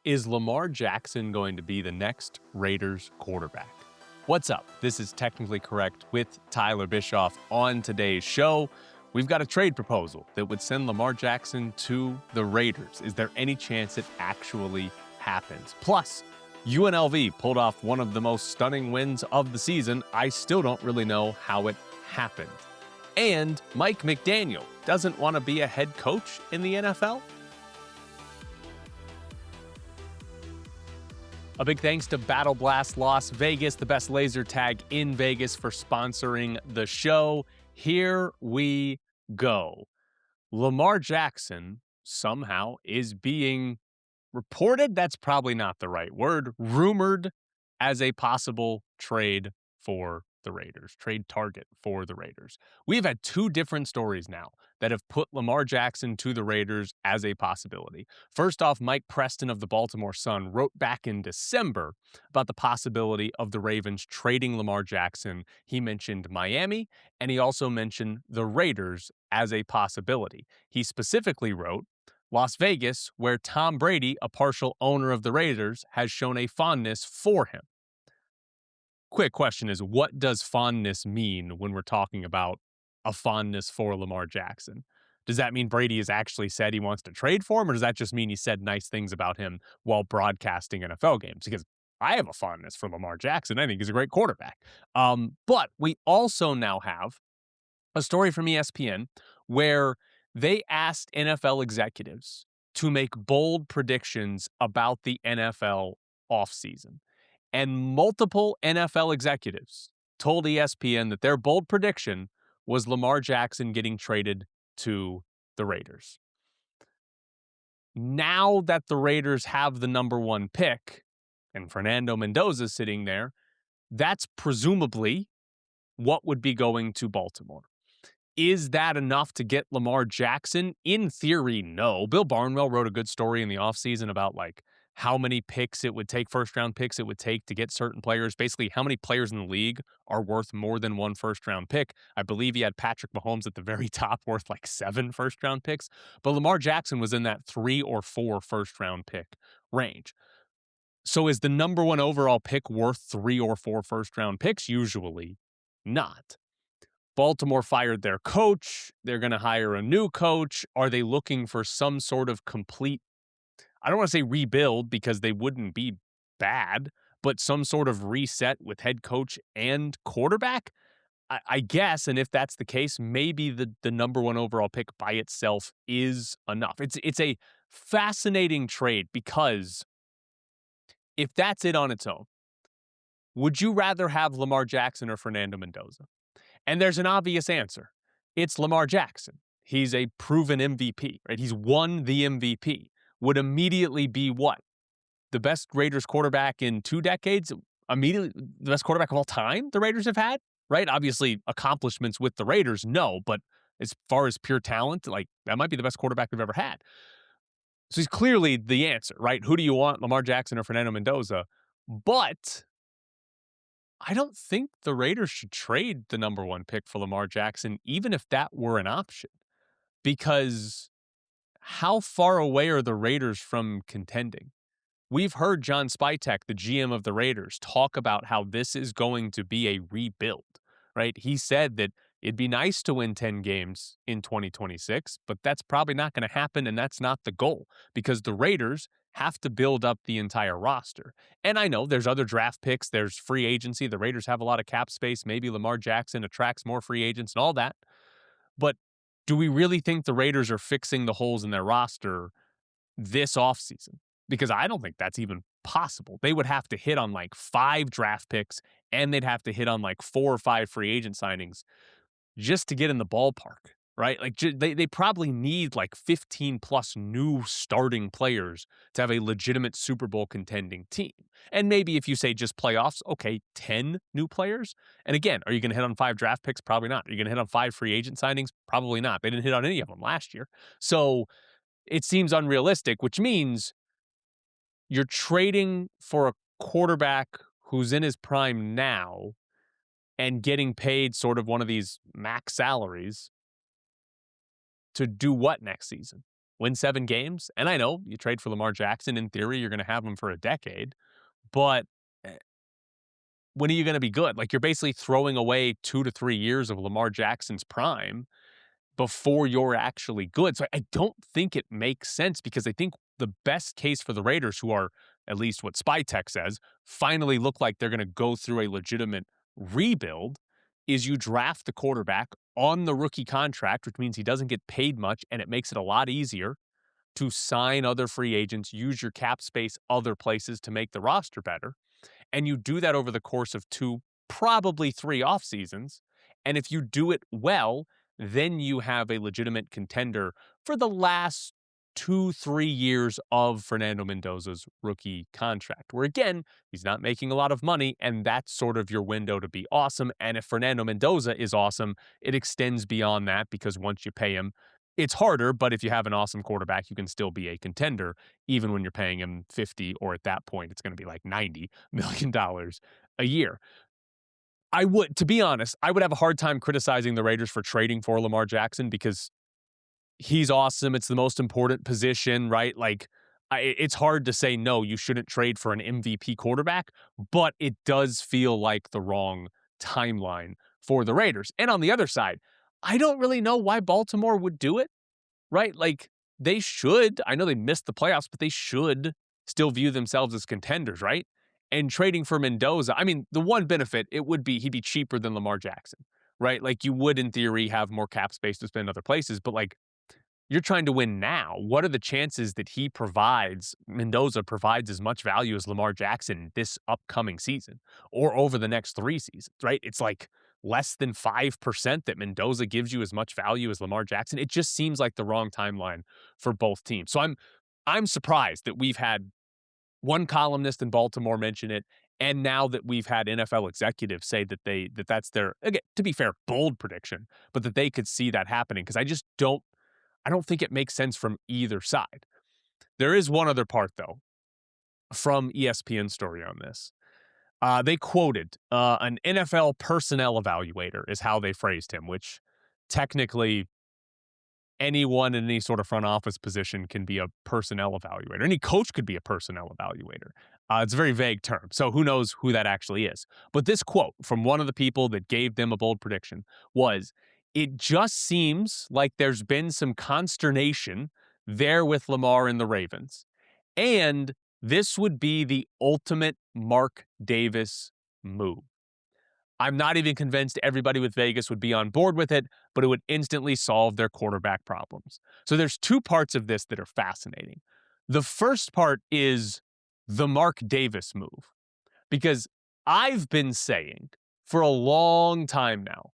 Is Lamar Jackson going to be the next Raiders quarterback? What's up? This is Technically Correct with Tyler Bischoff. On today's show, we've got a trade proposal that would send Lamar Jackson to the Raiders. Is there any chance it actually happens? Plus, UNLV pulled off one of the most stunning wins of the season. I still don't really know how it happened. And Mike McDaniel doesn't want to be a head coach in the NFL? A big thanks to Battle Blast Las Vegas, the best laser tag in Vegas, for sponsoring the show. Here we go. Lamar Jackson somehow is being reported, that's probably not the right word, rumored as a possible trade for the Raiders, trade target for the Raiders. We've had two different stories now that have put Lamar Jackson to the Raiders as a possibility. First off, Mike Preston of the Baltimore Sun wrote back in December about the possibility of the Ravens trading Lamar Jackson. He mentioned Miami, and he also mentioned the Raiders as a possibility. He specifically wrote, Las Vegas, where Tom Brady, a partial owner of the Raiders, has shown a fondness for him. Quick question is, what does fondness mean when we're talking about a fondness for Lamar Jackson? Does that mean Brady has actually said he wants to trade for him, or does that just mean he said nice things about him while broadcasting NFL games? Because I have a fondness for Lamar Jackson. I think he's a great quarterback. But we also now have a story from ESPN where they asked NFL executives to make bold predictions about the NFL offseason. And multiple NFL executives told ESPN that their bold prediction was Lamar Jackson getting traded to the Raiders. Now that the Raiders have the number one pick and Fernando Mendoza sitting there, that's presumably what would be going to Baltimore. Is that enough to get Lamar Jackson? In theory, no. Bill Barnwell wrote a good story in the offseason about how many picks it would take, first-round picks it would take to get certain players. Basically, how many players in the league are worth more than one first-round pick. I believe he had Patrick Mahomes at the very top, worth 7 first-round picks. But Lamar Jackson was in that 3 or 4 first-round pick range. So is the number one overall pick worth 3 or 4 first-round picks? Usually not. Baltimore fired their coach. They're going to hire a new coach. Are they looking for some sort of complete, I don't want to say rebuild because they wouldn't be bad, but some sort of reset with head coach and quarterback? I guess, and if that's the case, maybe the number one overall pick by itself is enough. It's a fascinating trade because if that's it on its own, would you rather have Lamar Jackson or Fernando Mendoza? And there's an obvious answer. It's Lamar Jackson. He's a proven MVP, right? He's won the MVP. Would immediately be what? The best Raiders quarterback in 2 decades? Immediately the best quarterback of all time the Raiders have had, right? Obviously, accomplishments with the Raiders, no. But as far as pure talent, that might be the best quarterback they've ever had. So he's clearly the answer, right? Who do you want, Lamar Jackson or Fernando Mendoza? But I don't think the Raiders should trade the number one pick for Lamar Jackson, even if that were an option. Because how far away are the Raiders from contending? We've heard John Spytek, the GM of the Raiders, talk about how this is going to be a rebuild, right? He said that it'd be nice to win 10 games in 2026, but that's probably not going to happen, and that's not the goal because the Raiders have to build up the entire roster. And I know there's other draft picks, there's free agency, the Raiders have a lot of cap space, maybe Lamar Jackson attracts more free agents and all that. But do we really think the Raiders are fixing the holes in their roster this offseason? Because I don't think that's even possible. They would have to hit on 5 draft picks and they'd have to hit on 4 or 5 free agent signings just to get in the ballpark, right? They probably need 15 plus new starting players to have a legitimate Super Bowl contending team. And maybe if you say just playoffs, okay, 10 new players. And again, are you going to hit on 5 draft picks? Probably not. Are you going to hit on 5 free agent signings? Probably not. They didn't hit on any of them last year. So it seems unrealistic, which means you're trading for a quarterback who's in his prime now and getting paid sort of one of these max salaries to do what next season? win 7 games. And I know you trade for Lamar Jackson. In theory, you're going to have him for a decade. But when are you going to be good? Like, you're basically throwing away 2 to 3 years of Lamar Jackson's prime before you're actually good. So I don't think it makes sense, because I think the best case for the Raiders, who are, at least what SpyTech says, finally look like they're going to go through a legitimate rebuild, is you draft the quarterback on the rookie contract, which means he doesn't get paid much, and it makes it a lot easier to sign other free agents, use your cap space other places to make the roster better. And you do that over the course of 2, probably 3 off seasons. And if you do it well, then you have a legitimate contender for the last 2, 3 years of Fernando Mendoza's rookie contract, where again, he's not making a lot of money, and that's sort of your window to be awesome. And if Fernando Mendoza is awesome, it extends beyond that, because once you pay him, it's harder, but if you have an awesome quarterback, you can still be a contender, even when you're paying him 50, or at that point, it's going to be like $90 million a year. To be honest, I would have a hard time criticizing the Raiders for trading for Lamar Jackson, because he's awesome. It's the most important position, right? Like, it's hard to say, no, you shouldn't trade for an MVP quarterback, but it does feel like the wrong timeline for the Raiders. And on the other side, I don't really know why Baltimore would do it, right? Like, they should. I know they missed the playoffs, but they should still view themselves as contenders, right? And trading for Mendoza, I mean, the one benefit, it would be he'd be cheaper than Lamar Jackson, right? Like, you would, in theory, have more cap space to spend other places, but like, you're trying to win now. What are the chances that Mendoza provides as much value as Lamar Jackson this upcoming season, or over the next 3 seasons, right? It's like less than 5% that Mendoza gives you as much value as Lamar Jackson. It just seems like the wrong timeline for both teams. So I'm surprised that we've had one columnist in Baltimore mention it, and now that we've had NFL executives say that's their, again, to be fair, bold prediction, but that they could see that happening, because I don't think it makes sense from either side. There is one other part, though, from ESPN story on this. They quoted an NFL personnel evaluator is how they phrased him, which technically anyone in any sort of front office position can be a personnel evaluator. Any coach could be a personnel evaluator. It's a very vague term, so who knows who that actually is. But this quote from one of the people that gave them a bold prediction was, "It just seems like there's been some consternation there with Lamar and the Ravens. And this would be the ultimate Mark Davis move. I'm not even convinced everybody with Vegas would be on board with it, but it would instantly solve their quarterback problems." So there's 2 parts of this that are fascinating. The first part is the Mark Davis move, because I've been saying for a long time now,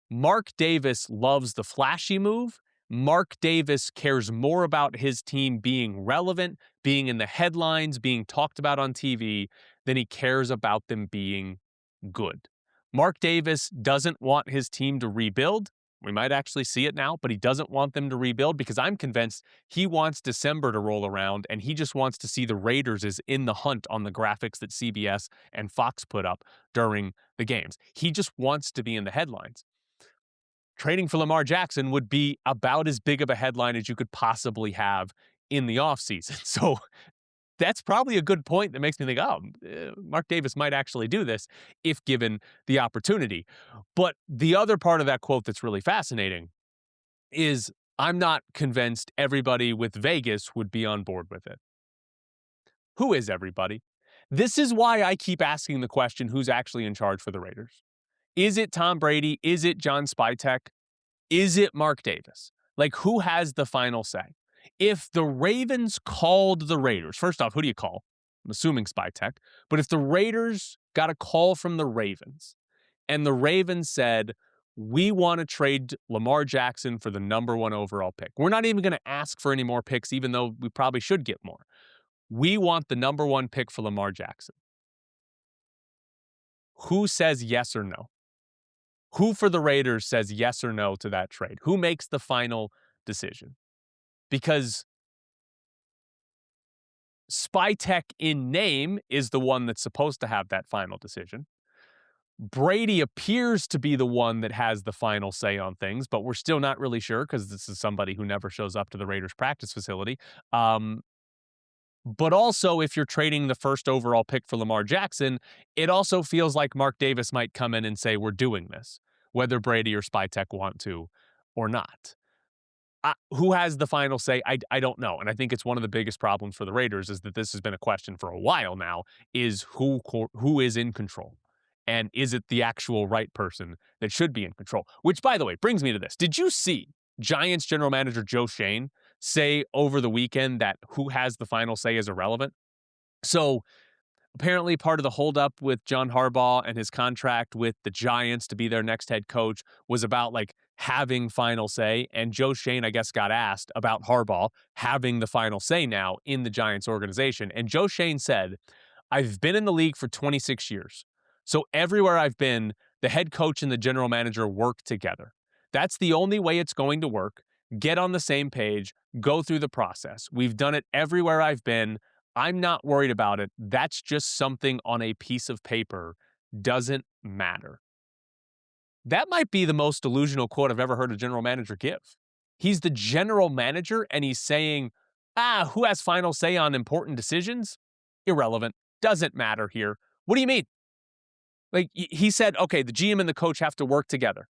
Mark Davis loves the flashy move. Mark Davis cares more about his team being relevant, being in the headlines, being talked about on TV, than he cares about them being good. Mark Davis doesn't want his team to rebuild. We might actually see it now, but he doesn't want them to rebuild, because I'm convinced he wants December to roll around and he just wants to see the Raiders as in the hunt on the graphics that CBS and Fox put up during the games. He just wants to be in the headlines. Trading for Lamar Jackson would be about as big of a headline as you could possibly have in the offseason. So that's probably a good point that makes me think, Mark Davis might actually do this if given the opportunity. But the other part of that quote that's really fascinating is, I'm not convinced everybody with Vegas would be on board with it. Who is everybody? This is why I keep asking the question, who's actually in charge for the Raiders? Is it Tom Brady? Is it John Spytek? Is it Mark Davis? Like, who has the final say? If the Ravens called the Raiders, first off, who do you call? I'm assuming Spytek. But if the Raiders got a call from the Ravens, and the Ravens said, we want to trade Lamar Jackson for the #1 overall pick. We're not even going to ask for any more picks, even though we probably should get more. We want the #1 pick for Lamar Jackson. Who says yes or no? Who for the Raiders says yes or no to that trade? Who makes the final decision? Because Spytek in name is the one that's supposed to have that final decision. Brady appears to be the one that has the final say on things, but we're still not really sure because this is somebody who never shows up to the Raiders practice facility. But also, if you're trading the first overall pick for Lamar Jackson, it also feels like Mark Davis might come in and say, we're doing this, whether Brady or Spytek want to or not. Who has the final say? I don't know. And I think it's one of the biggest problems for the Raiders is that this has been a question for a while now, is who is in control? And is it the actual right person that should be in control? Which, by the way, brings me to this. Did you see Giants general manager Joe Schoen say over the weekend that who has the final say is irrelevant? So apparently part of the holdup with John Harbaugh and his contract with the Giants to be their next head coach was about like having final say. And Joe Schoen, I guess, got asked about Harbaugh having the final say now in the Giants organization. And Joe Schoen said, I've been in the league for 26 years. So everywhere I've been, the head coach and the general manager work together. That's the only way it's going to work. Get on the same page, go through the process. We've done it everywhere I've been. I'm not worried about it. That's just something on a piece of paper. Doesn't matter. That might be the most delusional quote I've ever heard a general manager give. He's the general manager and he's saying, who has final say on important decisions? Irrelevant. Doesn't matter here. What do you mean? Like he said, okay, the GM and the coach have to work together.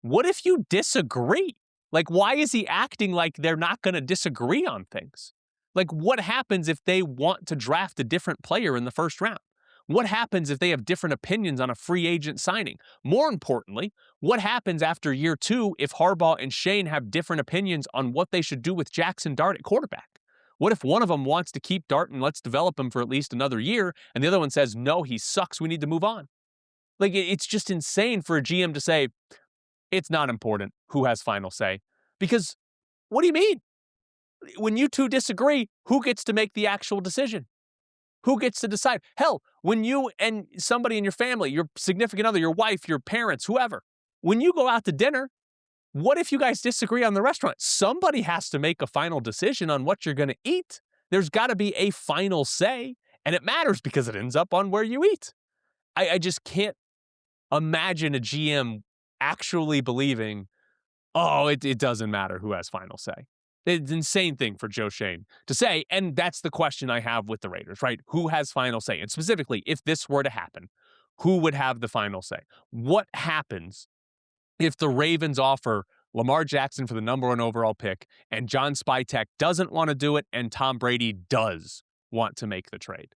What if you disagree? Like, why is he acting like they're not going to disagree on things? Like, what happens if they want to draft a different player in the first round? What happens if they have different opinions on a free agent signing? More importantly, what happens after year 2 if Harbaugh and Schoen have different opinions on what they should do with Jackson Dart at quarterback? What if one of them wants to keep Dart and let's develop him for at least another year, and the other one says, no, he sucks, we need to move on? Like, it's just insane for a GM to say, it's not important who has final say. Because what do you mean? When you two disagree, who gets to make the actual decision? Who gets to decide? Hell, when you and somebody in your family, your significant other, your wife, your parents, whoever, when you go out to dinner, what if you guys disagree on the restaurant? Somebody has to make a final decision on what you're going to eat. There's got to be a final say, and it matters because it ends up on where you eat. I just can't imagine a GM actually believing, it doesn't matter who has final say. It's an insane thing for Joe Schoen to say, and that's the question I have with the Raiders, right? Who has final say? And specifically, if this were to happen, who would have the final say? What happens if the Ravens offer Lamar Jackson for the number 1 overall pick and John Spytek doesn't want to do it and Tom Brady does want to make the trade?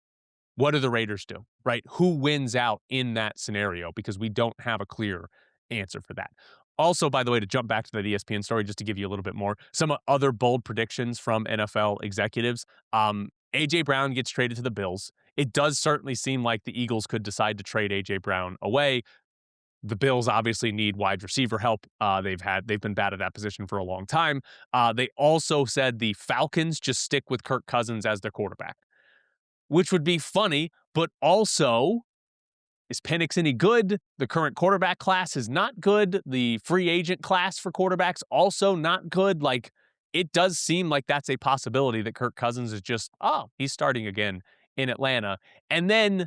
What do the Raiders do, right? Who wins out in that scenario? Because we don't have a clear answer for that. Also, by the way, to jump back to that ESPN story, just to give you a little bit more, some other bold predictions from NFL executives. A.J. Brown gets traded to the Bills. It does certainly seem like the Eagles could decide to trade A.J. Brown away. The Bills obviously need wide receiver help. They've been bad at that position for a long time. They also said the Falcons just stick with Kirk Cousins as their quarterback, which would be funny, but also, is Penix any good? The current quarterback class is not good. The free agent class for quarterbacks also not good. Like, it does seem like that's a possibility that Kirk Cousins is just, he's starting again in Atlanta. And then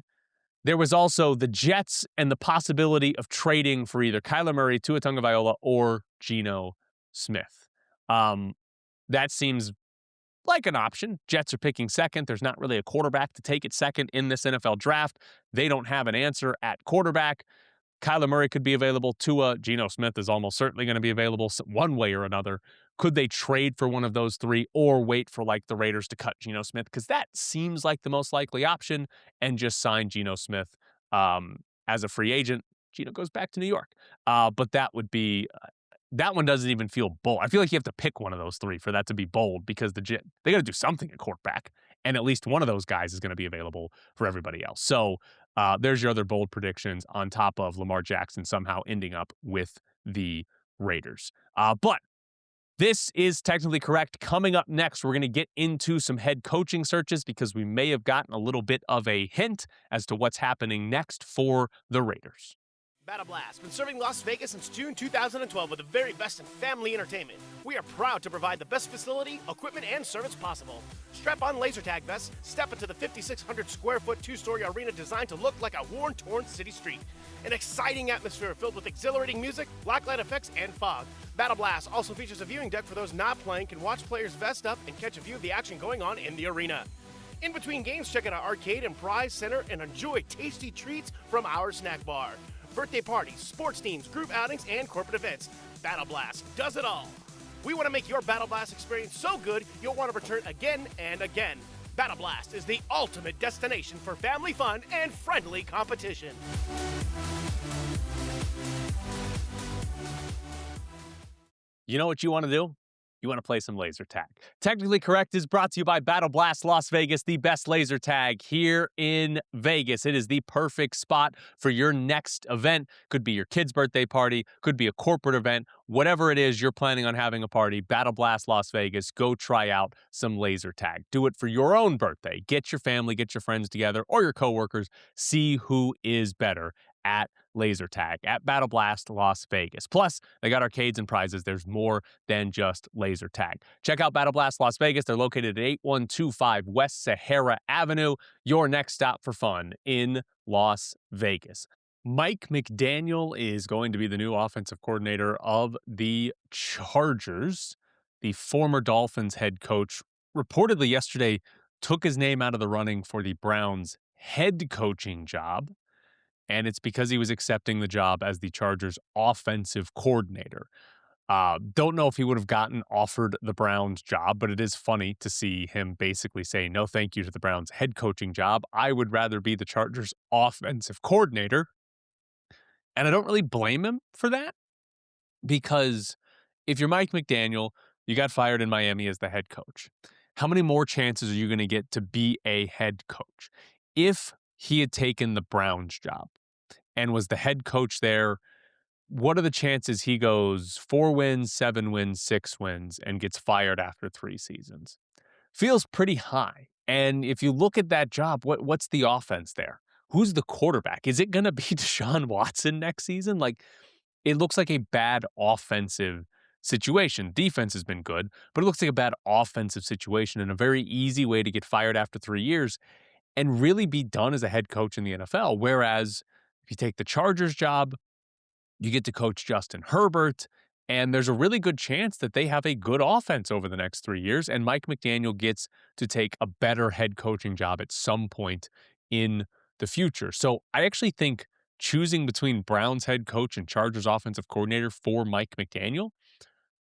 there was also the Jets and the possibility of trading for either Kyler Murray, Tua Tagovailoa, or Geno Smith. That seems like an option. Jets are picking second. There's not really a quarterback to take it second in this NFL draft. They don't have an answer at quarterback. Kyler Murray could be available. Tua, Geno Smith is almost certainly going to be available one way or another. Could they trade for one of those three or wait for like the Raiders to cut Geno Smith? Because that seems like the most likely option and just sign Geno Smith as a free agent. Geno goes back to New York. But that would be... that one doesn't even feel bold. I feel like you have to pick one of those three for that to be bold because they got to do something at quarterback, and at least one of those guys is going to be available for everybody else. So there's your other bold predictions on top of Lamar Jackson somehow ending up with the Raiders. But this is technically correct. Coming up next, we're going to get into some head coaching searches because we may have gotten a little bit of a hint as to what's happening next for the Raiders. Battle Blast, been serving Las Vegas since June 2012 with the very best in family entertainment. We are proud to provide the best facility, equipment, and service possible. Strap on laser tag vests, step into the 5,600 square foot 2-story arena designed to look like a worn, torn city street. An exciting atmosphere filled with exhilarating music, blacklight effects, and fog. Battle Blast also features a viewing deck for those not playing can watch players vest up and catch a view of the action going on in the arena. In between games, check out our arcade and prize center and enjoy tasty treats from our snack bar. Birthday parties, sports teams, group outings, and corporate events. Battle Blast does it all. We want to make your Battle Blast experience so good you'll want to return again and again. Battle Blast is the ultimate destination for family fun and friendly competition. You know what you want to do? You want to play some laser tag. Technically Correct is brought to you by Battle Blast Las Vegas, the best laser tag here in Vegas. It is the perfect spot for your next event. Could be your kid's birthday party, could be a corporate event, whatever it is you're planning on having a party. Battle Blast Las Vegas, go try out some laser tag. Do it for your own birthday. Get your family, get your friends together, or your coworkers. See who is better at laser tag at Battle Blast Las Vegas. Plus, they got arcades and prizes. There's more than just laser tag. Check out Battle Blast Las Vegas. They're located at 8125 West Sahara Avenue, your next stop for fun in Las Vegas. Mike McDaniel is going to be the new offensive coordinator of the Chargers. The former Dolphins head coach reportedly yesterday took his name out of the running for the Browns head coaching job. And it's because he was accepting the job as the Chargers offensive coordinator. Don't know if he would have gotten offered the Browns job, but it is funny to see him basically say no thank you to the Browns head coaching job. I would rather be the Chargers offensive coordinator. And I don't really blame him for that, because if you're Mike McDaniel, you got fired in Miami as the head coach. How many more chances are you going to get to be a head coach? If he had taken the Browns job and was the head coach there, what are the chances he goes 4 wins, 7 wins, 6 wins, and gets fired after 3 seasons? Feels pretty high. And if you look at that job, what's the offense there? Who's the quarterback? Is it going to be Deshaun Watson next season? It looks like a bad offensive situation. Defense has been good, but it looks like a bad offensive situation and a very easy way to get fired after 3 years and really be done as a head coach in the NFL. Whereas if you take the Chargers job, you get to coach Justin Herbert, and there's a really good chance that they have a good offense over the next 3 years, and Mike McDaniel gets to take a better head coaching job at some point in the future. So I actually think choosing between Browns head coach and Chargers offensive coordinator for Mike McDaniel,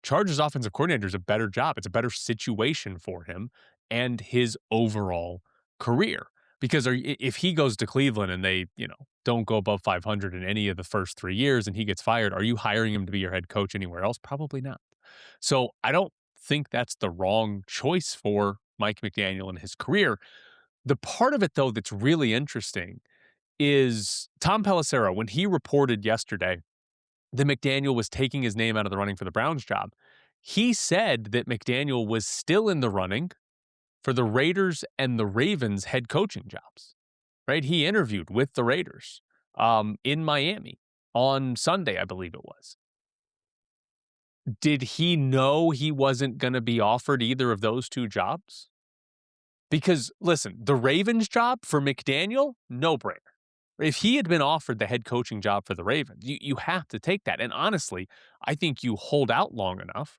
Chargers offensive coordinator is a better job. It's a better situation for him and his overall career. Because if he goes to Cleveland and they, don't go above 500 in any of the first 3 years and he gets fired, are you hiring him to be your head coach anywhere else? Probably not. So I don't think that's the wrong choice for Mike McDaniel in his career. The part of it, though, that's really interesting is Tom Pelissero, when he reported yesterday that McDaniel was taking his name out of the running for the Browns job, he said that McDaniel was still in the running for the Raiders and the Ravens head coaching jobs, right? He interviewed with the Raiders in Miami on Sunday, I believe it was. Did he know he wasn't going to be offered either of those 2 jobs? Because, listen, the Ravens job for McDaniel, no-brainer. If he had been offered the head coaching job for the Ravens, you have to take that. And honestly, I think you hold out long enough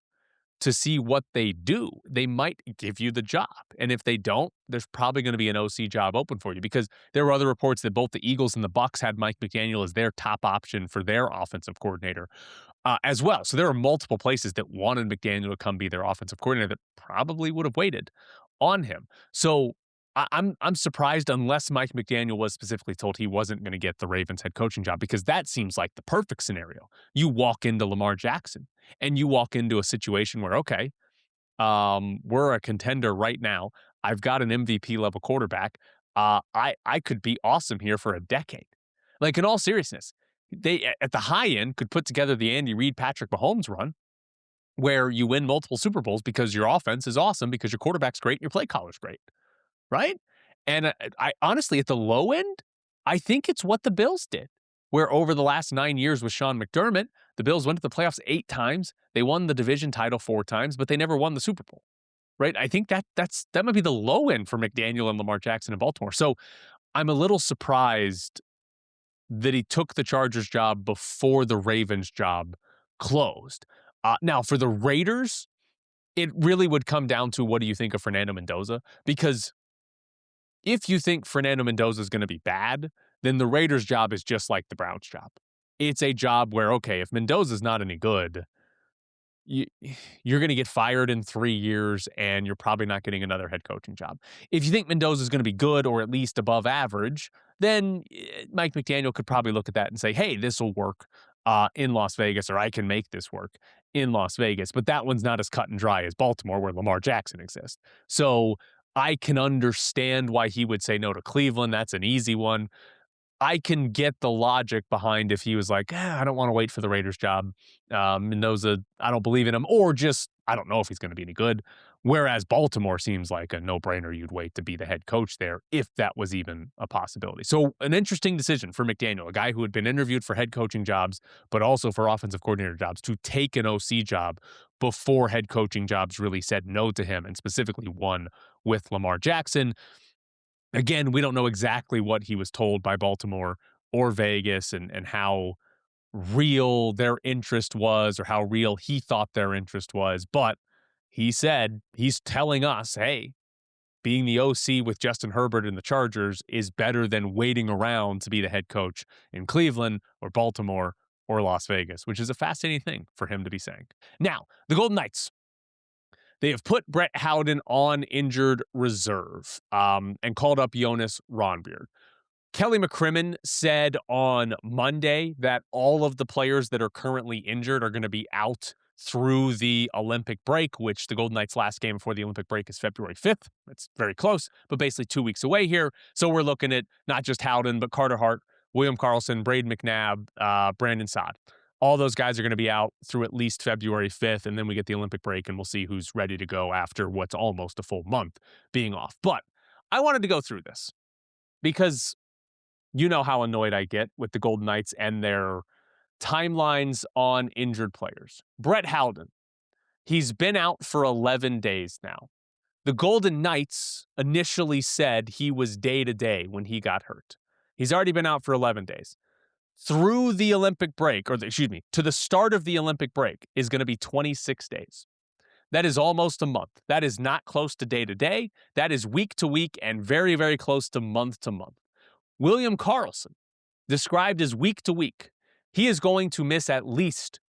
to see what they do. They might give you the job. And if they don't, there's probably going to be an OC job open for you, because there were other reports that both the Eagles and the Bucs had Mike McDaniel as their top option for their offensive coordinator as well. So there are multiple places that wanted McDaniel to come be their offensive coordinator that probably would have waited on him. So I'm surprised, unless Mike McDaniel was specifically told he wasn't going to get the Ravens head coaching job, because that seems like the perfect scenario. You walk into Lamar Jackson and you walk into a situation where, okay, we're a contender right now. I've got an MVP level quarterback. I could be awesome here for a decade. Like, in all seriousness, they at the high end could put together the Andy Reid, Patrick Mahomes run, where you win multiple Super Bowls because your offense is awesome, because your quarterback's great and your play caller's great. Right? And I honestly, at the low end, I think it's what the Bills did. where over the last 9 years with Sean McDermott, the Bills went to the playoffs 8 times. They won the division title 4 times, but they never won the Super Bowl. Right? I think that might be the low end for McDaniel and Lamar Jackson in Baltimore. So I'm a little surprised that he took the Chargers job before the Ravens job closed. Now, for the Raiders, it really would come down to, what do you think of Fernando Mendoza? Because if you think Fernando Mendoza is going to be bad, then the Raiders job is just like the Browns job. It's a job where, okay, if Mendoza's not any good, you're going to get fired in 3 years and you're probably not getting another head coaching job. If you think Mendoza is going to be good or at least above average, then Mike McDaniel could probably look at that and say, hey, this will work in Las Vegas, or I can make this work in Las Vegas. But that one's not as cut and dry as Baltimore, where Lamar Jackson exists. So I can understand why he would say no to Cleveland. That's an easy one. I can get the logic behind if he was like, I don't want to wait for the Raiders job. Mendoza, I don't believe in him, or just, I don't know if he's going to be any good. Whereas Baltimore seems like a no-brainer. You'd wait to be the head coach there if that was even a possibility. So an interesting decision for McDaniel, a guy who had been interviewed for head coaching jobs, but also for offensive coordinator jobs, to take an OC job before head coaching jobs really said no to him, and specifically one with Lamar Jackson. Again, we don't know exactly what he was told by Baltimore or Vegas and how real their interest was, or how real he thought their interest was. But he said, he's telling us, hey, being the OC with Justin Herbert and the Chargers is better than waiting around to be the head coach in Cleveland or Baltimore or Las Vegas, which is a fascinating thing for him to be saying. Now, the Golden Knights. They have put Brett Howden on injured reserve and called up Jonas Ronbeard. Kelly McCrimmon said on Monday that all of the players that are currently injured are going to be out through the Olympic break, which the Golden Knights' last game before the Olympic break is February 5th. It's very close, but basically 2 weeks away here. So we're looking at not just Howden, but Carter Hart, William Karlsson, Braden McNabb, Brandon Saad. All those guys are going to be out through at least February 5th, and then we get the Olympic break, and we'll see who's ready to go after what's almost a full month being off. But I wanted to go through this because you know how annoyed I get with the Golden Knights and their timelines on injured players. Brett Howden, he's been out for 11 days now. The Golden Knights initially said he was day-to-day when he got hurt. He's already been out for 11 days. Through the Olympic break, to the start of the Olympic break is going to be 26 days. That is almost a month. That is not close to day-to-day. That is week-to-week and very, very close to month-to-month. William Karlsson, described as week-to-week, he is going to miss at least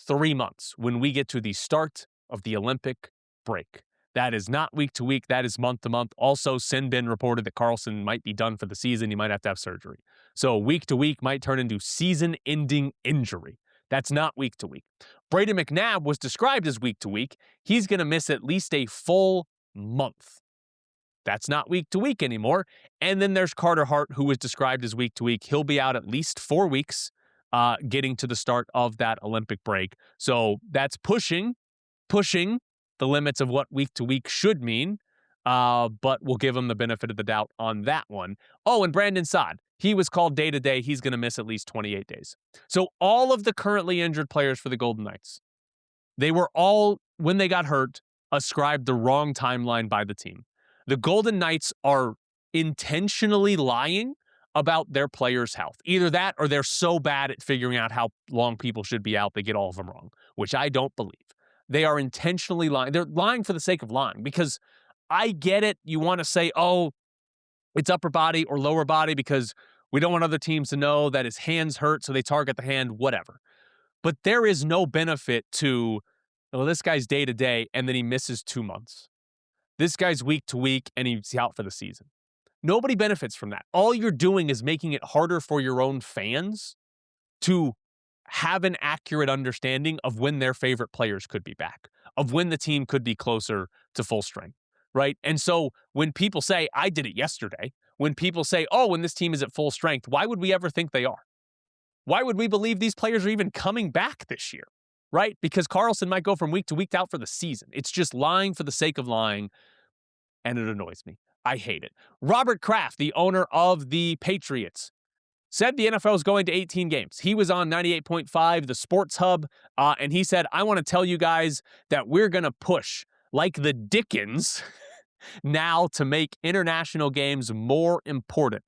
3 months when we get to the start of the Olympic break. That is not week-to-week. That is month-to-month. Also, Sinbin reported that Karlsson might be done for the season. He might have to have surgery. So week-to-week might turn into season-ending injury. That's not week-to-week. Braden McNabb was described as week-to-week. He's going to miss at least a full month. That's not week-to-week anymore. And then there's Carter Hart, who was described as week-to-week. He'll be out at least 4 weeks getting to the start of that Olympic break. So that's pushing the limits of what week-to-week should mean, but we'll give him the benefit of the doubt on that one. Oh, and Brandon Saad, he was called day-to-day. He's going to miss at least 28 days. So all of the currently injured players for the Golden Knights, they were all, when they got hurt, ascribed the wrong timeline by the team. The Golden Knights are intentionally lying about their players' health. Either that or they're so bad at figuring out how long people should be out, they get all of them wrong, which I don't believe. They are intentionally lying. They're lying for the sake of lying, because I get it. You want to say, oh, it's upper body or lower body because we don't want other teams to know that his hand's hurt, so they target the hand, whatever. But there is no benefit to, well, this guy's day-to-day, and then he misses 2 months. This guy's week-to-week, and he's out for the season. Nobody benefits from that. All you're doing is making it harder for your own fans to have an accurate understanding of when their favorite players could be back, of when the team could be closer to full strength, right? And so when people say, I did it yesterday, when people say, oh, when this team is at full strength, why would we ever think they are? Why would we believe these players are even coming back this year, right? Because Karlsson might go from week to week out for the season. It's just lying for the sake of lying, and it annoys me. I hate it. Robert Kraft, the owner of the Patriots, said the NFL is going to 18 games. He was on 98.5, the Sports Hub, and he said, I want to tell you guys that we're going to push like the Dickens now to make international games more important.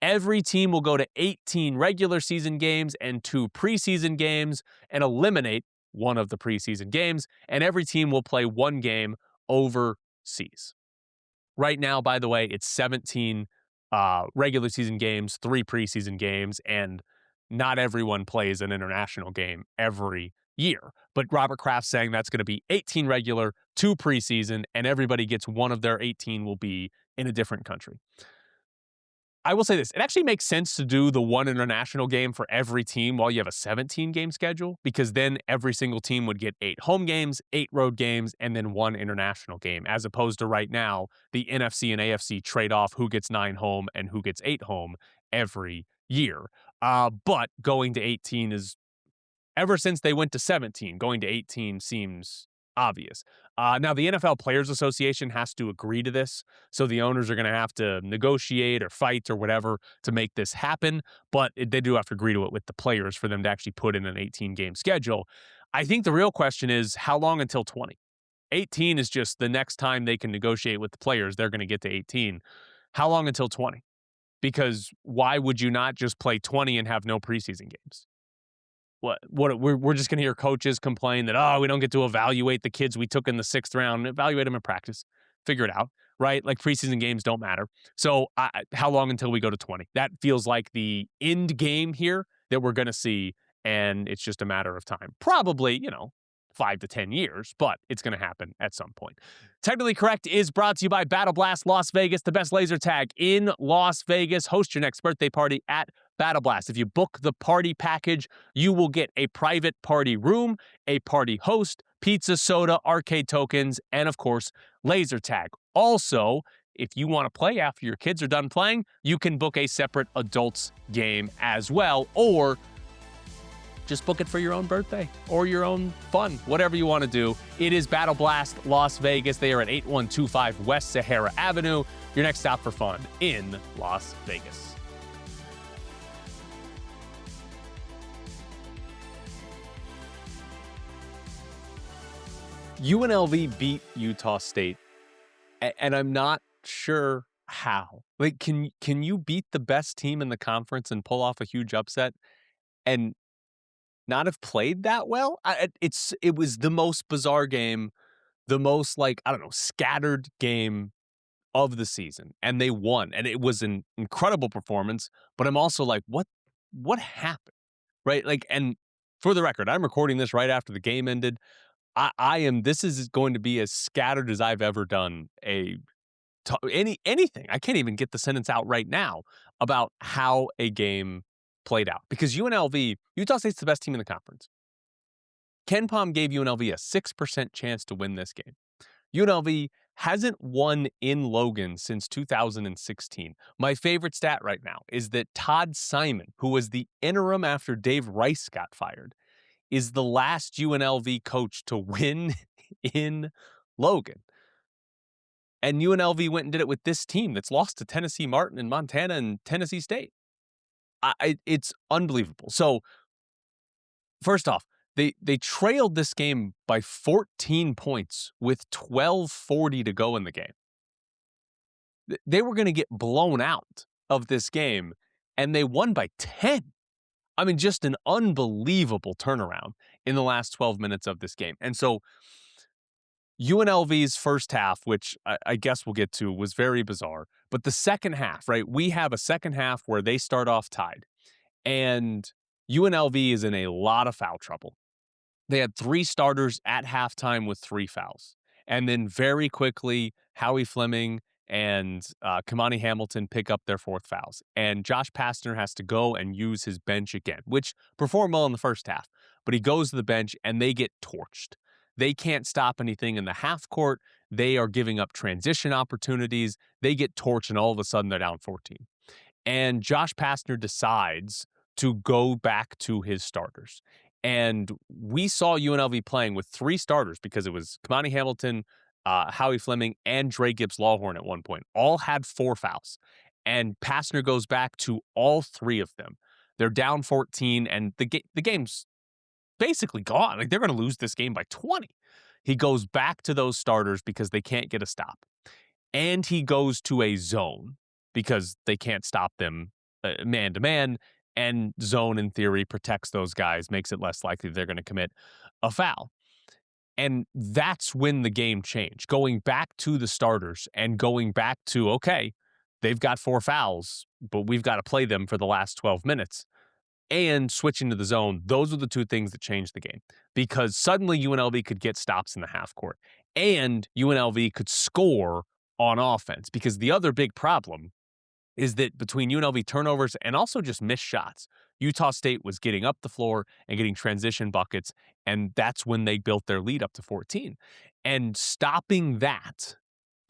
Every team will go to 18 regular season games and 2 preseason games and eliminate one of the preseason games, and every team will play 1 game overseas. Right now, by the way, it's 17 regular season games, 3 preseason games, and not everyone plays an international game every year. But Robert Kraft's saying that's going to be 18 regular, 2 preseason, and everybody gets one of their 18 will be in a different country. I will say this, it actually makes sense to do the 1 international game for every team while you have a 17-game schedule, because then every single team would get 8 home games, 8 road games, and then 1 international game, as opposed to right now, the NFC and AFC trade off who gets 9 home and who gets 8 home every year. But going to 18 is, ever since they went to 17, going to 18 seems obvious. Now, the NFL Players Association has to agree to this, so the owners are going to have to negotiate or fight or whatever to make this happen, but they do have to agree to it with the players for them to actually put in an 18-game schedule. I think the real question is, how long until 20? 18 is just the next time they can negotiate with the players, they're going to get to 18. How long until 20? Because why would you not just play 20 and have no preseason games? We're just going to hear coaches complain that, we don't get to evaluate the kids we took in the 6th round. Evaluate them in practice. Figure it out, right? Like preseason games don't matter. So how long until we go to 20? That feels like the end game here that we're going to see, and it's just a matter of time. Probably, 5 to 10 years, but it's going to happen at some point. Technically Correct is brought to you by Battle Blast Las Vegas, the best laser tag in Las Vegas. Host your next birthday party at Battle Blast. If you book the party package, you will get a private party room, a party host, pizza, soda, arcade tokens, and of course, laser tag. Also, if you want to play after your kids are done playing, you can book a separate adults game as well, or just book it for your own birthday or your own fun, whatever you want to do. It is Battle Blast Las Vegas. They are at 8125 West Sahara Avenue, your next stop for fun in Las Vegas. UNLV beat Utah State, and I'm not sure how. Like, can you beat the best team in the conference and pull off a huge upset and not have played that well? It was the most bizarre game, the most scattered game of the season, and they won, and it was an incredible performance. But I'm also like, what happened, right? Like, and for the record, I'm recording this right after the game ended. This is going to be as scattered as I've ever done anything. I can't even get the sentence out right now about how a game played out, because Utah State's the best team in the conference. Ken Pom gave UNLV a 6% chance to win this game. UNLV hasn't won in Logan since 2016. My favorite stat right now is that Todd Simon, who was the interim after Dave Rice got fired, is the last UNLV coach to win in Logan. And UNLV went and did it with this team that's lost to Tennessee Martin and Montana and Tennessee State. It's unbelievable. So, first off, they trailed this game by 14 points with 12:40 to go in the game. They were going to get blown out of this game, and they won by 10. I mean, just an unbelievable turnaround in the last 12 minutes of this game. And so UNLV's first half, which I guess we'll get to, was very bizarre. But the second half, right? We have a second half where they start off tied. And UNLV is in a lot of foul trouble. They had 3 starters at halftime with 3 fouls. And then very quickly, Howie Fleming and Kamani Hamilton pick up their 4th fouls. And Josh Pastner has to go and use his bench again, which performed well in the first half. But he goes to the bench and they get torched. They can't stop anything in the half court. They are giving up transition opportunities. They get torched, and all of a sudden they're down 14. And Josh Pastner decides to go back to his starters. And we saw UNLV playing with 3 starters, because it was Kamani Hamilton, Howie Fleming, and Dre Gibbs-Lawhorn at one point. All had 4 fouls. And Pastner goes back to all 3 of them. They're down 14, and the game's basically gone. Like, they're going to lose this game by 20. He goes back to those starters because they can't get a stop. And he goes to a zone because they can't stop them man to man. And zone, in theory, protects those guys, makes it less likely they're going to commit a foul. And that's when the game changed. Going back to the starters and going back to, okay, they've got 4 fouls, but we've got to play them for the last 12 minutes. And switching to the zone, those are the 2 things that changed the game. Because suddenly UNLV could get stops in the half court. And UNLV could score on offense. Because the other big problem is that between UNLV turnovers and also just missed shots, Utah State was getting up the floor and getting transition buckets, and that's when they built their lead up to 14. And stopping that,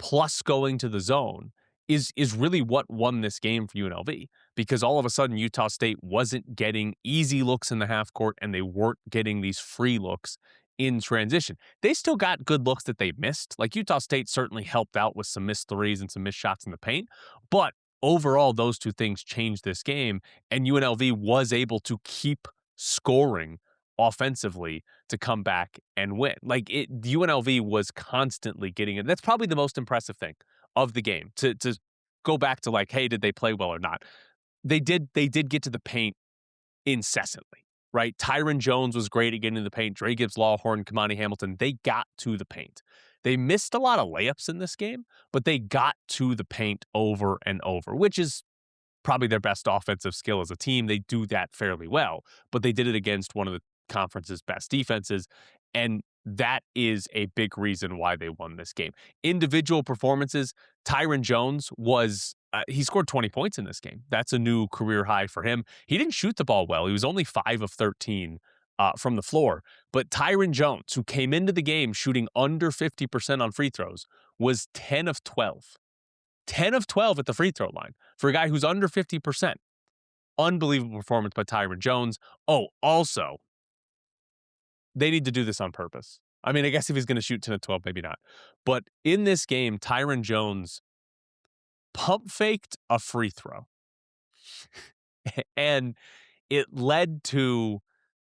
plus going to the zone, is really what won this game for UNLV, because all of a sudden Utah State wasn't getting easy looks in the half court, and they weren't getting these free looks in transition. They still got good looks that they missed. Like, Utah State certainly helped out with some missed threes and some missed shots in the paint, but overall, those 2 things changed this game, and UNLV was able to keep scoring offensively to come back and win. Like, UNLV was constantly getting it. That's probably the most impressive thing of the game. To go back to, like, hey, did they play well or not? They did get to the paint incessantly, right? Tyron Jones was great at getting to the paint. Dre Gibbs, Lawhorn, Kamani Hamilton, they got to the paint. They missed a lot of layups in this game, but they got to the paint over and over, which is probably their best offensive skill as a team. They do that fairly well, but they did it against one of the conference's best defenses, and that is a big reason why they won this game. Individual performances, Tyron Jones he scored 20 points in this game. That's a new career high for him. He didn't shoot the ball well. He was only 5 of 13 from the floor. But Tyron Jones, who came into the game shooting under 50% on free throws, was 10 of 12. 10 of 12 at the free throw line for a guy who's under 50%. Unbelievable performance by Tyron Jones. Oh, also, they need to do this on purpose. I mean, I guess if he's going to shoot 10 of 12, maybe not. But in this game, Tyron Jones pump faked a free throw. And it led to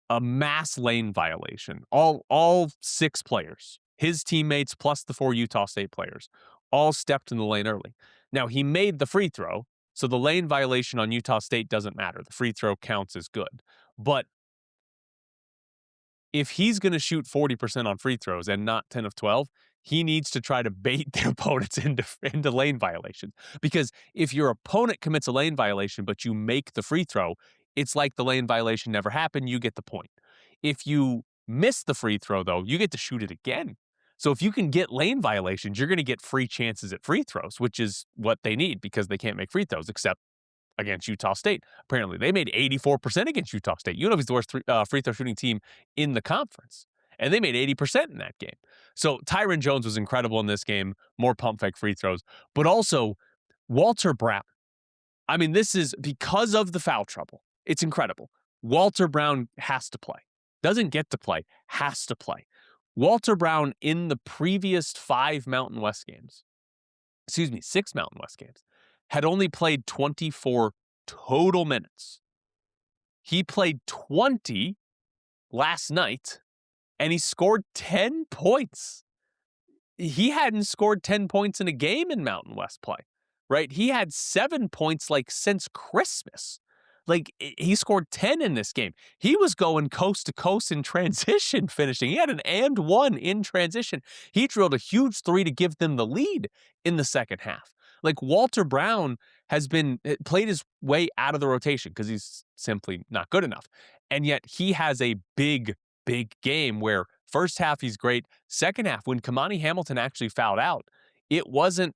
a mass lane violation. All 6 players, his teammates plus the 4 Utah State players, all stepped in the lane early. Now, he made the free throw, so the lane violation on Utah State doesn't matter. The free throw counts as good. But if he's going to shoot 40% on free throws and not 10 of 12, he needs to try to bait their opponents into lane violations. Because if your opponent commits a lane violation, but you make the free throw, it's like the lane violation never happened. You get the point. If you miss the free throw, though, you get to shoot it again. So if you can get lane violations, you're going to get free chances at free throws, which is what they need because they can't make free throws except against Utah State. Apparently, they made 84% against Utah State. UNLV is the worst free throw shooting team in the conference, and they made 80% in that game. So Tyron Jones was incredible in this game, more pump fake free throws, but also Walter Brown. I mean, this is because of the foul trouble. It's incredible. Walter Brown has to play. Doesn't get to play, has to play. Walter Brown in the previous 6 Mountain West games, had only played 24 total minutes. He played 20 last night, and he scored 10 points. He hadn't scored 10 points in a game in Mountain West play, right? He had 7 points since Christmas. He scored 10 in this game. He was going coast to coast in transition finishing. He had an and one in transition. He drilled a huge 3 to give them the lead in the second half. Walter Brown has played his way out of the rotation because he's simply not good enough. And yet he has a big game where first half he's great. Second half, when Kamani Hamilton actually fouled out, it wasn't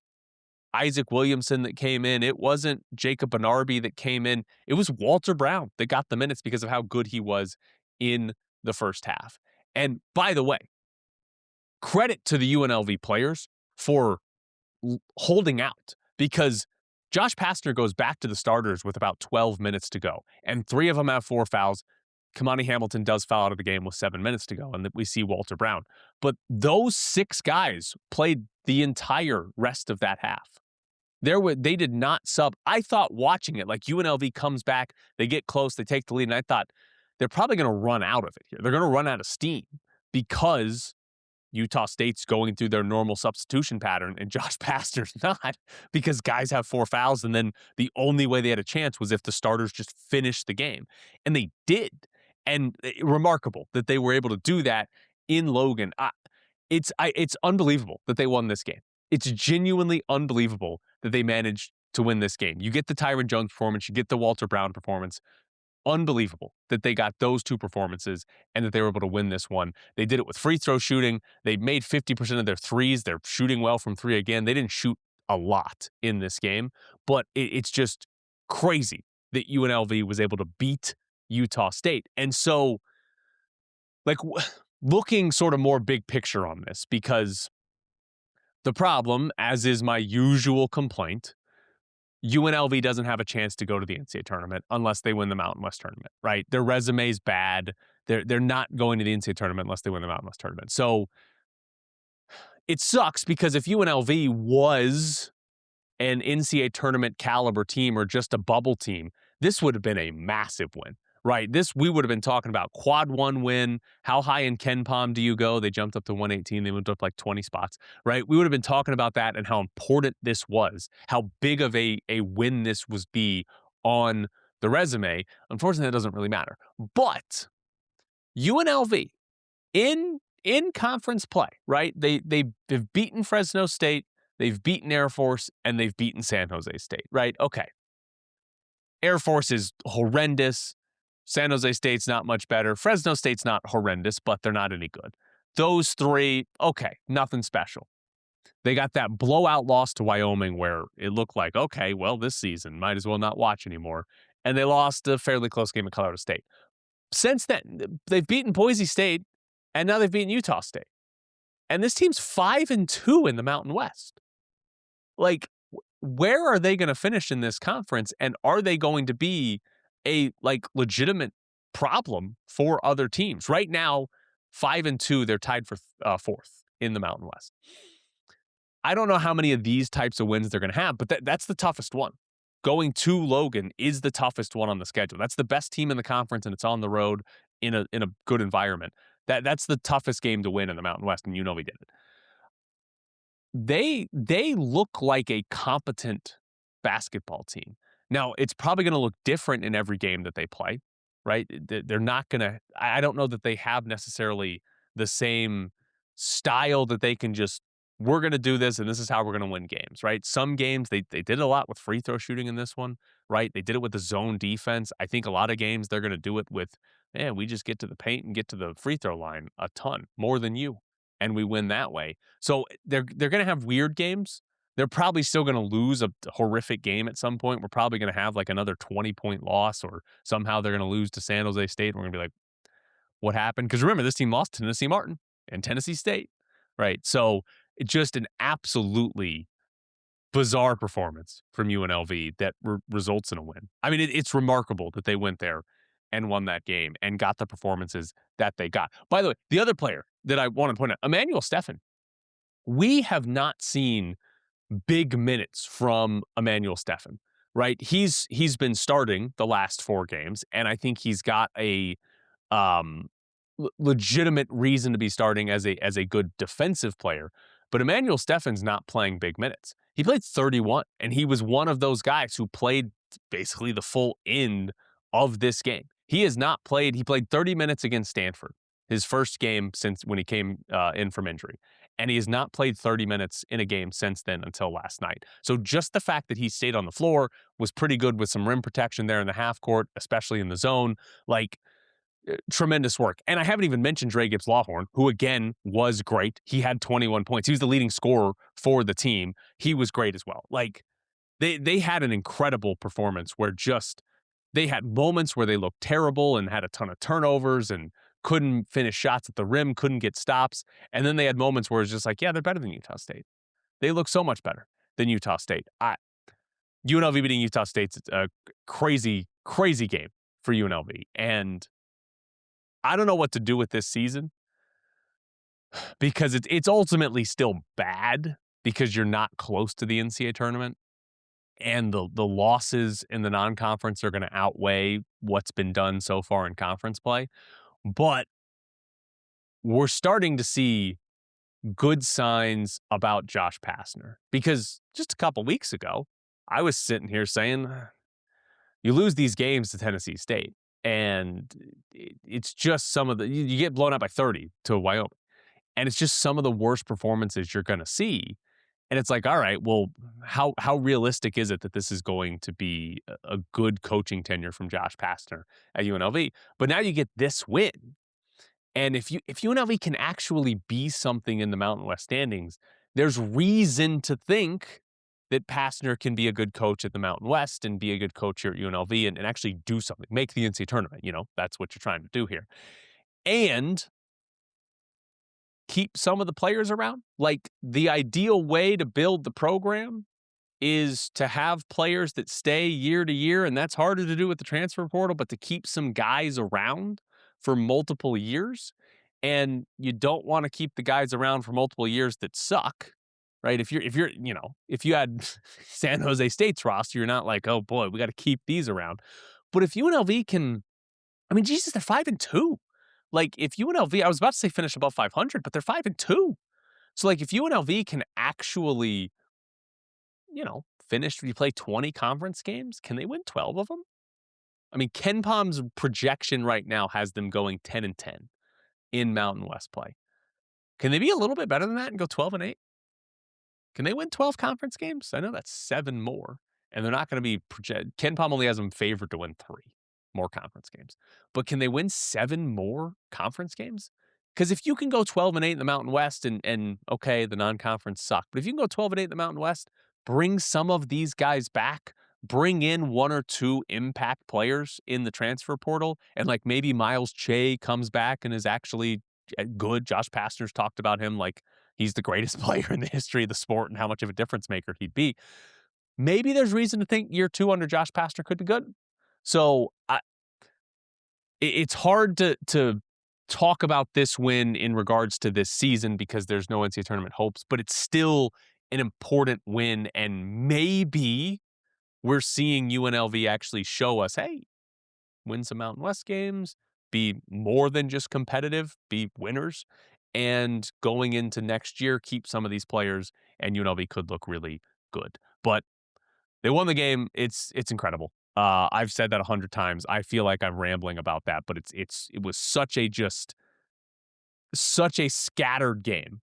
Isaac Williamson that came in. It wasn't Jacob Benarby that came in. It was Walter Brown that got the minutes because of how good he was in the first half. And by the way, credit to the UNLV players for holding out, because Josh Pastner goes back to the starters with about 12 minutes to go, and 3 of them have 4 fouls. Kamani Hamilton does foul out of the game with 7 minutes to go, and we see Walter Brown. But those 6 guys played the entire rest of that half. They did not sub. I thought watching it, like UNLV comes back, they get close, they take the lead, and I thought they're probably going to run out of it here. They're going to run out of steam because Utah State's going through their normal substitution pattern and Josh Pastner's not, because guys have 4 fouls, and then the only way they had a chance was if the starters just finished the game. And they did. And remarkable that they were able to do that in Logan. It's unbelievable that they won this game. It's genuinely unbelievable that they managed to win this game. You get the Tyron Jones performance, you get the Walter Brown performance. Unbelievable that they got those two performances and that they were able to win this one. They did it with free throw shooting. They made 50% of their threes. They're shooting well from three again. They didn't shoot a lot in this game, but it's just crazy that UNLV was able to beat Utah State. And so, like, looking sort of more big picture on this, because the problem, as is my usual complaint, UNLV doesn't have a chance to go to the NCAA tournament unless they win the Mountain West tournament, right? Their resume is bad. They're not going to the NCAA tournament unless they win the Mountain West tournament. So it sucks, because if UNLV was an NCAA tournament caliber team or just a bubble team, this would have been a massive win, right? We would have been talking about quad 1 win. How high in KenPom do you go? They jumped up to 118. They moved up like 20 spots, right? We would have been talking about that and how important this was, how big of a win this was be on the resume. Unfortunately, that doesn't really matter. But UNLV in conference play, right? They've beaten Fresno State, they've beaten Air Force, and they've beaten San Jose State, right? Okay. Air Force is horrendous. San Jose State's not much better. Fresno State's not horrendous, but they're not any good. Those three, okay, nothing special. They got that blowout loss to Wyoming where it looked like, okay, well, this season might as well not watch anymore. And they lost a fairly close game at Colorado State. Since then, they've beaten Boise State, and now they've beaten Utah State. And this team's 5-2 in the Mountain West. Like, where are they going to finish in this conference? And are they going to be a legitimate problem for other teams? Right now, 5-2, they're tied for 4th in the Mountain West. I don't know how many of these types of wins they're going to have, but that's the toughest one. Going to Logan is the toughest one on the schedule. That's the best team in the conference, and it's on the road in a good environment. That's the toughest game to win in the Mountain West, and UNLV did it. They look like a competent basketball team. Now, it's probably going to look different in every game that they play, right? They're not going to, I don't know that they have necessarily the same style that they can just, we're going to do this and this is how we're going to win games, right? Some games, they did a lot with free throw shooting in this one, right? They did it with the zone defense. I think a lot of games they're going to do it with, man, we just get to the paint and get to the free throw line a ton, more than you, and we win that way. So they're going to have weird games. They're probably still going to lose a horrific game at some point. We're probably going to have like another 20-point loss, or somehow they're going to lose to San Jose State. And we're going to be like, what happened? Because remember, this team lost to Tennessee Martin and Tennessee State, right? So it's just an absolutely bizarre performance from UNLV that results in a win. I mean, it's remarkable that they went there and won that game and got the performances that they got. By the way, the other player that I want to point out, Emmanuel Steffen. We have not seen big minutes from Emmanuel Steffen, right? He's been starting the last 4 games, and I think he's got a legitimate reason to be starting as a good defensive player. But Emmanuel Steffen's not playing big minutes. He played 31, and he was one of those guys who played basically the full end of this game. He has not played. He played 30 minutes against Stanford, his first game since when he came in from injury. And he has not played 30 minutes in a game since then until last night. So just the fact that he stayed on the floor was pretty good with some rim protection there in the half court, especially in the zone. Like, tremendous work. And I haven't even mentioned Dre Gibbs-Lawhorn, who again was great. He had 21 points. He was the leading scorer for the team. He was great as well. Like, they had an incredible performance where just they had moments where they looked terrible and had a ton of turnovers and couldn't finish shots at the rim, couldn't get stops. And then they had moments where it's just like, yeah, they're better than Utah State. They look so much better than Utah State. UNLV beating Utah State's a crazy, crazy game for UNLV. And I don't know what to do with this season because it's ultimately still bad because you're not close to the NCAA tournament. and the losses in the non-conference are going to outweigh what's been done so far in conference play. But we're starting to see good signs about Josh Pastner, because just a couple weeks ago, I was sitting here saying, you lose these games to Tennessee State, and it's just some of you get blown out by 30 to Wyoming, and it's just some of the worst performances you're going to see. And it's like, all right, well, how realistic is it that this is going to be a good coaching tenure from Josh Pastner at UNLV? But now you get this win. And if UNLV can actually be something in the Mountain West standings, there's reason to think that Pastner can be a good coach at the Mountain West and be a good coach here at UNLV and actually do something, make the NCAA tournament. That's what you're trying to do here. And keep some of the players around. Like, the ideal way to build the program is to have players that stay year to year, and that's harder to do with the transfer portal, but to keep some guys around for multiple years. And you don't want to keep the guys around for multiple years that suck, right? If you had San Jose State's roster, you're not like, oh boy, we got to keep these around. But if UNLV can, I mean, Jesus, they're 5-2. Like, if UNLV, I was about to say finish above 500, but they're 5-2. So like, if UNLV can actually, finish, you play 20 conference games, can they win 12 of them? I mean, Ken Palm's projection right now has them going 10-10 in Mountain West play. Can they be a little bit better than that and go 12-8? Can they win 12 conference games? I know that's 7 more, and they're not going to be projected. Ken Palm only has them favored to win 3 more conference games. But can they win 7 more conference games? Because if you can go 12-8 in the Mountain West, and okay, the non-conference suck, but if you can go 12-8 in the Mountain West, bring some of these guys back, bring in 1 or 2 impact players in the transfer portal, and like maybe Miles Che comes back and is actually good. Josh Pastner's talked about him like he's the greatest player in the history of the sport and how much of a difference maker he'd be. Maybe there's reason to think year 2 under Josh Pastner could be good. So it's hard to talk about this win in regards to this season because there's no NCAA tournament hopes, but it's still an important win, and maybe we're seeing UNLV actually show us, hey, win some Mountain West games, be more than just competitive, be winners, and going into next year, keep some of these players, and UNLV could look really good. But they won the game. It's incredible. I've said that 100 times. I feel like I'm rambling about that, but it was such a scattered game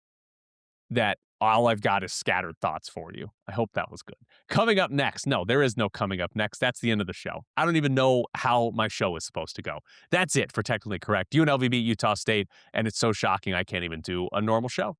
that all I've got is scattered thoughts for you. I hope that was good. Coming up next. No, there is no coming up next. That's the end of the show. I don't even know how my show is supposed to go. That's it for Technically Correct. UNLV beat Utah State, and it's so shocking I can't even do a normal show.